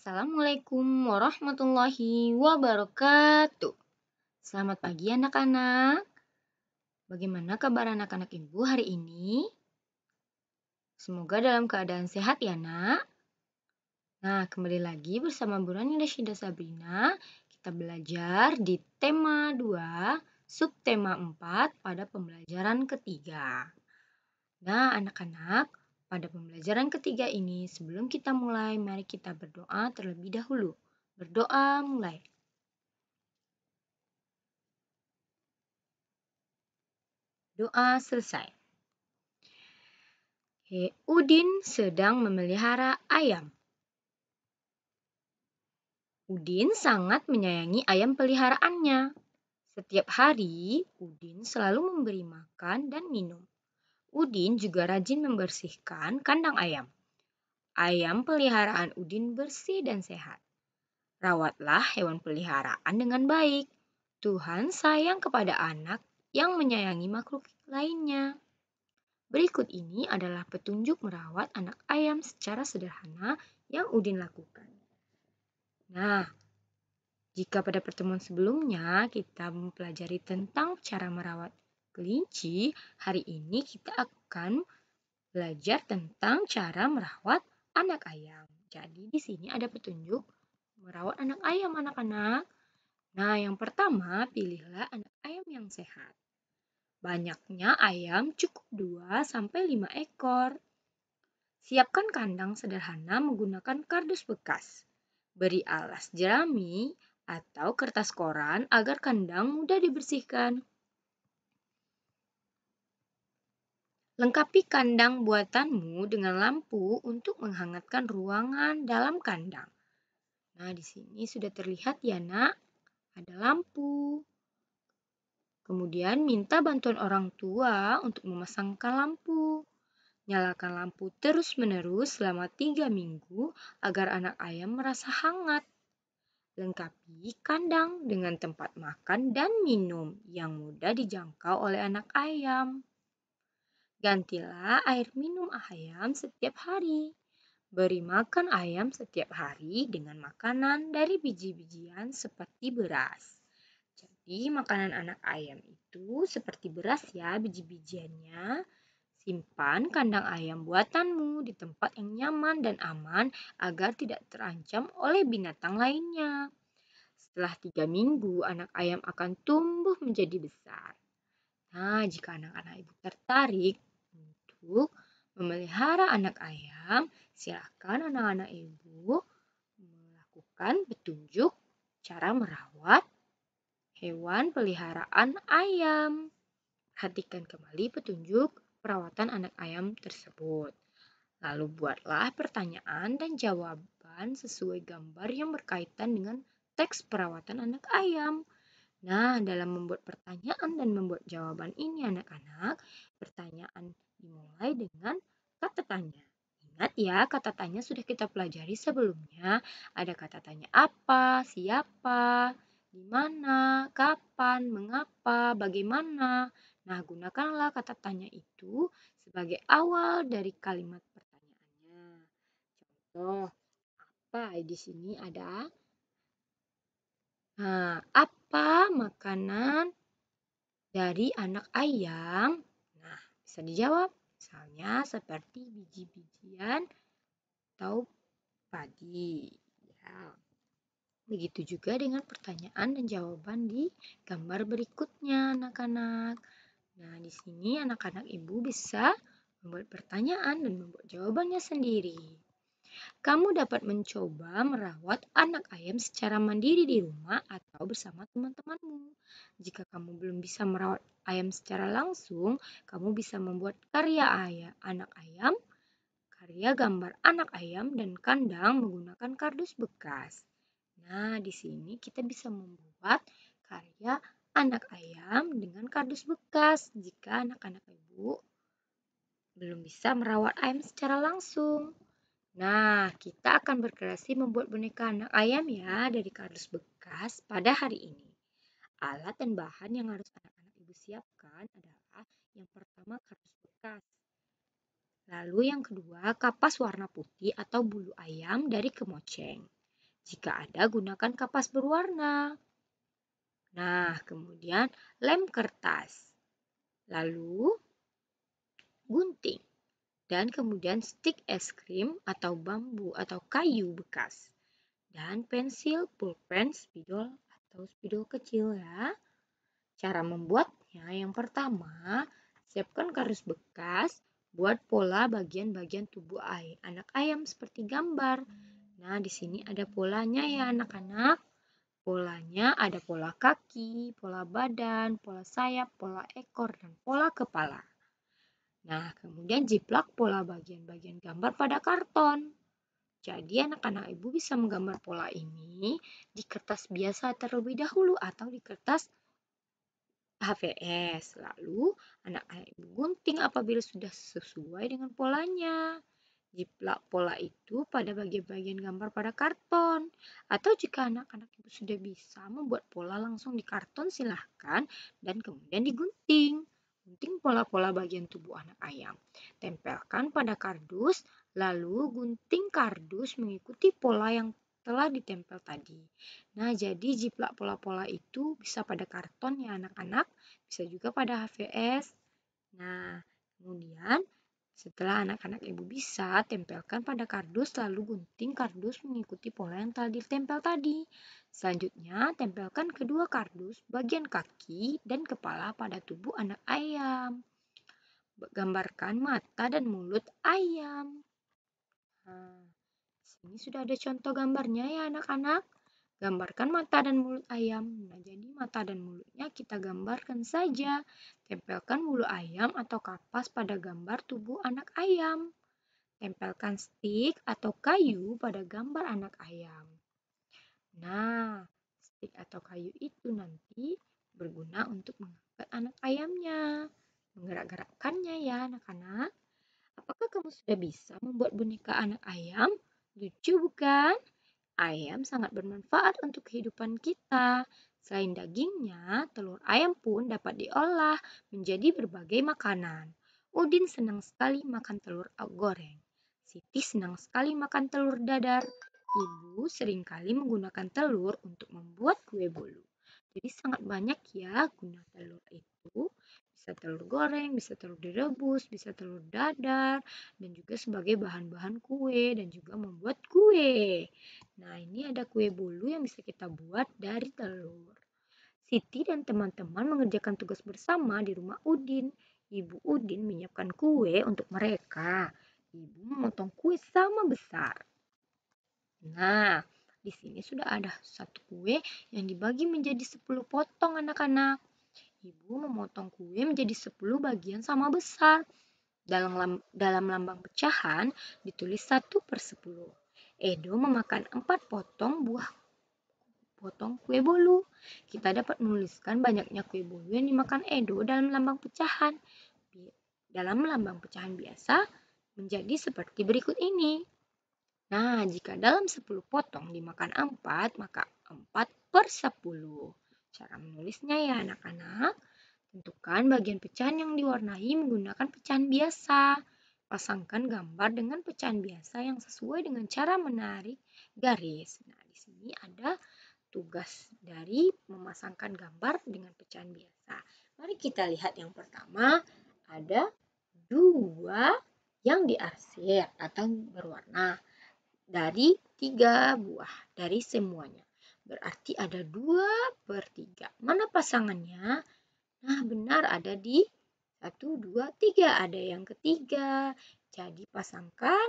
Assalamualaikum warahmatullahi wabarakatuh. Selamat pagi anak-anak. Bagaimana kabar anak-anak ibu hari ini? Semoga dalam keadaan sehat ya nak. Nah, kembali lagi bersama Bu Rani Rasyida Sabrina. Kita belajar di tema 2, subtema 4 pada pembelajaran ketiga. Nah, anak-anak, pada pembelajaran ketiga ini, sebelum kita mulai, mari kita berdoa terlebih dahulu. Berdoa mulai. Doa selesai. Udin sedang memelihara ayam. Udin sangat menyayangi ayam peliharaannya. Setiap hari, Udin selalu memberi makan dan minum. Udin juga rajin membersihkan kandang ayam. Ayam peliharaan Udin bersih dan sehat. Rawatlah hewan peliharaan dengan baik. Tuhan sayang kepada anak yang menyayangi makhluk lainnya. Berikut ini adalah petunjuk merawat anak ayam secara sederhana yang Udin lakukan. Nah, jika pada pertemuan sebelumnya kita mempelajari tentang cara merawat kelinci, hari ini kita akan belajar tentang cara merawat anak ayam. Jadi di sini ada petunjuk merawat anak ayam anak-anak. Nah, yang pertama, pilihlah anak ayam yang sehat. Banyaknya ayam cukup 2-5 ekor. Siapkan kandang sederhana menggunakan kardus bekas. Beri alas jerami atau kertas koran agar kandang mudah dibersihkan. Lengkapi kandang buatanmu dengan lampu untuk menghangatkan ruangan dalam kandang. Nah, di sini sudah terlihat ya, Nak, ada lampu. Kemudian minta bantuan orang tua untuk memasangkan lampu. Nyalakan lampu terus-menerus selama 3 minggu agar anak ayam merasa hangat. Lengkapi kandang dengan tempat makan dan minum yang mudah dijangkau oleh anak ayam. Gantilah air minum ayam setiap hari. Beri makan ayam setiap hari dengan makanan dari biji-bijian seperti beras. Jadi makanan anak ayam itu seperti beras ya biji-bijiannya. Simpan kandang ayam buatanmu di tempat yang nyaman dan aman agar tidak terancam oleh binatang lainnya. Setelah 3 minggu, anak ayam akan tumbuh menjadi besar. Nah, jika anak-anak ibu tertarik untuk memelihara anak ayam, silakan anak-anak ibu melakukan petunjuk cara merawat hewan peliharaan ayam. Perhatikan kembali petunjuk perawatan anak ayam tersebut. Lalu buatlah pertanyaan dan jawaban sesuai gambar yang berkaitan dengan teks perawatan anak ayam. Nah, dalam membuat pertanyaan dan membuat jawaban ini anak-anak, pertanyaan dimulai dengan kata tanya. Ingat ya, kata tanya sudah kita pelajari sebelumnya. Ada kata tanya apa, siapa, di mana, kapan, mengapa, bagaimana. Nah, gunakanlah kata tanya itu sebagai awal dari kalimat pertanyaannya. Contoh, apa di sini ada? Nah, apa makanan dari anak ayam? Nah, bisa dijawab. Misalnya seperti biji-bijian atau padi. Ya. Begitu juga dengan pertanyaan dan jawaban di gambar berikutnya, anak-anak. Nah, di sini anak-anak ibu bisa membuat pertanyaan dan membuat jawabannya sendiri. Kamu dapat mencoba merawat anak ayam secara mandiri di rumah atau bersama teman-temanmu. Jika kamu belum bisa merawat ayam secara langsung, kamu bisa membuat karya anak ayam, karya gambar anak ayam dan kandang menggunakan kardus bekas. Nah, di sini kita bisa membuat karya anak ayam dengan kardus bekas jika anak-anak ibu belum bisa merawat ayam secara langsung. Nah, kita akan berkreasi membuat boneka anak ayam ya dari kardus bekas pada hari ini. Alat dan bahan yang harus anak-anak ibu siapkan adalah yang pertama kardus bekas. Lalu yang kedua kapas warna putih atau bulu ayam dari kemoceng. Jika ada, gunakan kapas berwarna. Nah, kemudian lem kertas. Lalu gunting. Dan kemudian stik es krim atau bambu atau kayu bekas. Dan pensil, pulpen, spidol atau spidol kecil ya. Cara membuatnya yang pertama, siapkan kardus bekas, buat pola bagian-bagian tubuh anak ayam seperti gambar. Nah, di sini ada polanya ya anak-anak. Polanya ada pola kaki, pola badan, pola sayap, pola ekor, dan pola kepala. Nah, kemudian jiplak pola bagian-bagian gambar pada karton. Jadi anak-anak ibu bisa menggambar pola ini di kertas biasa terlebih dahulu atau di kertas HVS. Lalu anak-anak ibu gunting apabila sudah sesuai dengan polanya. Jiplak pola itu pada bagian-bagian gambar pada karton. Atau jika anak-anak ibu sudah bisa membuat pola langsung di karton, silahkan dan kemudian digunting. Gunting pola-pola bagian tubuh anak ayam. Tempelkan pada kardus, lalu gunting kardus mengikuti pola yang telah ditempel tadi. Nah, jadi jiplak pola-pola itu bisa pada karton ya anak-anak, bisa juga pada HVS. Nah, kemudian setelah anak-anak ibu bisa, tempelkan pada kardus lalu gunting kardus mengikuti pola yang telah ditempel tadi. Selanjutnya, tempelkan kedua kardus bagian kaki dan kepala pada tubuh anak ayam. Gambarkan mata dan mulut ayam. Nah, sini sudah ada contoh gambarnya ya anak-anak. Gambarkan mata dan mulut ayam. Nah, jadi mata dan mulutnya kita gambarkan saja. Tempelkan bulu ayam atau kapas pada gambar tubuh anak ayam. Tempelkan stik atau kayu pada gambar anak ayam. Nah, stik atau kayu itu nanti berguna untuk mengangkat anak ayamnya. Menggerak-gerakkannya ya anak-anak. Apakah kamu sudah bisa membuat boneka anak ayam? Lucu bukan? Ayam sangat bermanfaat untuk kehidupan kita. Selain dagingnya, telur ayam pun dapat diolah menjadi berbagai makanan. Udin senang sekali makan telur goreng. Siti senang sekali makan telur dadar. Ibu seringkali menggunakan telur untuk membuat kue bolu. Jadi sangat banyak ya guna telur itu. Bisa telur goreng, bisa telur direbus, bisa telur dadar, dan juga sebagai bahan-bahan kue dan juga membuat kue. Nah, ini ada kue bolu yang bisa kita buat dari telur. Siti dan teman-teman mengerjakan tugas bersama di rumah Udin. Ibu Udin menyiapkan kue untuk mereka. Ibu memotong kue sama besar. Nah, di sini sudah ada satu kue yang dibagi menjadi 10 potong anak-anak. Ibu memotong kue menjadi 10 bagian sama besar. Dalam lambang pecahan ditulis 1/10. Edo memakan 4 potong kue bolu. Kita dapat menuliskan banyaknya kue bolu yang dimakan Edo dalam lambang pecahan. Dalam lambang pecahan biasa menjadi seperti berikut ini. Nah, jika dalam 10 potong dimakan 4, maka 4/10. Cara menulisnya ya anak-anak. Tentukan bagian pecahan yang diwarnai menggunakan pecahan biasa. Pasangkan gambar dengan pecahan biasa yang sesuai dengan cara menarik garis. Nah, di sini ada tugas dari memasangkan gambar dengan pecahan biasa. Mari kita lihat yang pertama, ada 2 yang diarsir atau berwarna dari 3 buah dari semuanya. Berarti ada 2/3. Mana pasangannya? Nah, benar ada di 1, 2, 3. Ada yang ketiga. Jadi pasangkan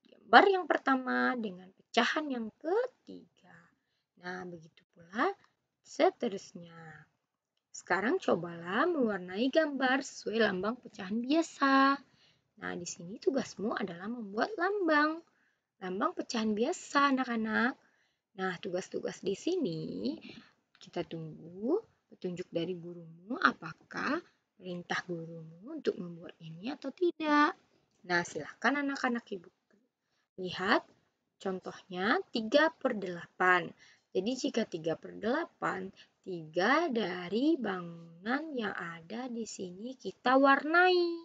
gambar yang pertama dengan pecahan yang ketiga. Nah, begitu pula seterusnya. Sekarang cobalah mewarnai gambar sesuai lambang pecahan biasa. Nah, di sini tugasmu adalah membuat lambang pecahan biasa, anak-anak. Nah, tugas-tugas di sini kita tunggu petunjuk dari gurumu apakah perintah gurumu untuk membuat ini atau tidak. Nah, silahkan anak-anak ibu lihat contohnya 3/8. Jadi jika 3/8, 3 dari bangunan yang ada di sini kita warnai.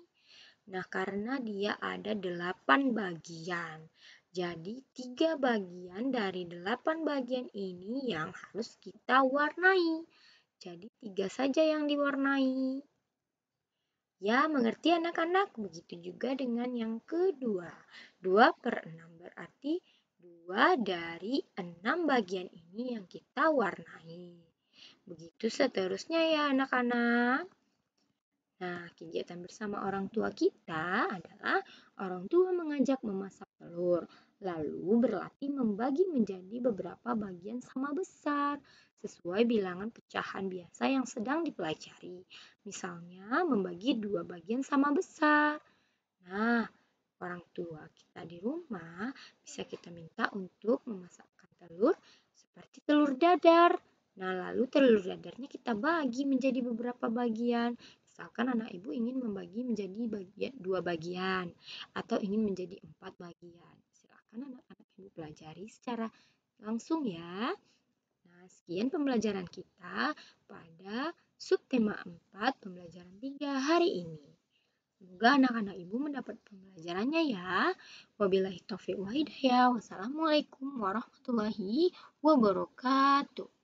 Nah, karena dia ada 8 bagian. Jadi 3 bagian dari 8 bagian ini yang harus kita warnai. Jadi 3 saja yang diwarnai. Ya, mengerti anak-anak? Begitu juga dengan yang kedua. 2/6 berarti 2 dari 6 bagian ini yang kita warnai. Begitu seterusnya ya anak-anak. Nah, kegiatan bersama orang tua kita adalah orang tua mengajak memasak telur, lalu berlatih membagi menjadi beberapa bagian sama besar, sesuai bilangan pecahan biasa yang sedang dipelajari. Misalnya, membagi 2 bagian sama besar. Nah, orang tua kita di rumah bisa kita minta untuk memasakkan telur seperti telur dadar. Nah, lalu telur dadarnya kita bagi menjadi beberapa bagian. Misalkan anak ibu ingin membagi menjadi dua bagian atau ingin menjadi 4 bagian. Silakan anak-anak ibu pelajari secara langsung ya. Nah, sekian pembelajaran kita pada subtema 4 pembelajaran 3 hari ini. Semoga anak-anak ibu mendapat pembelajarannya ya. Wabillahi taufiq wa hidayah. Wassalamualaikum warahmatullahi wabarakatuh.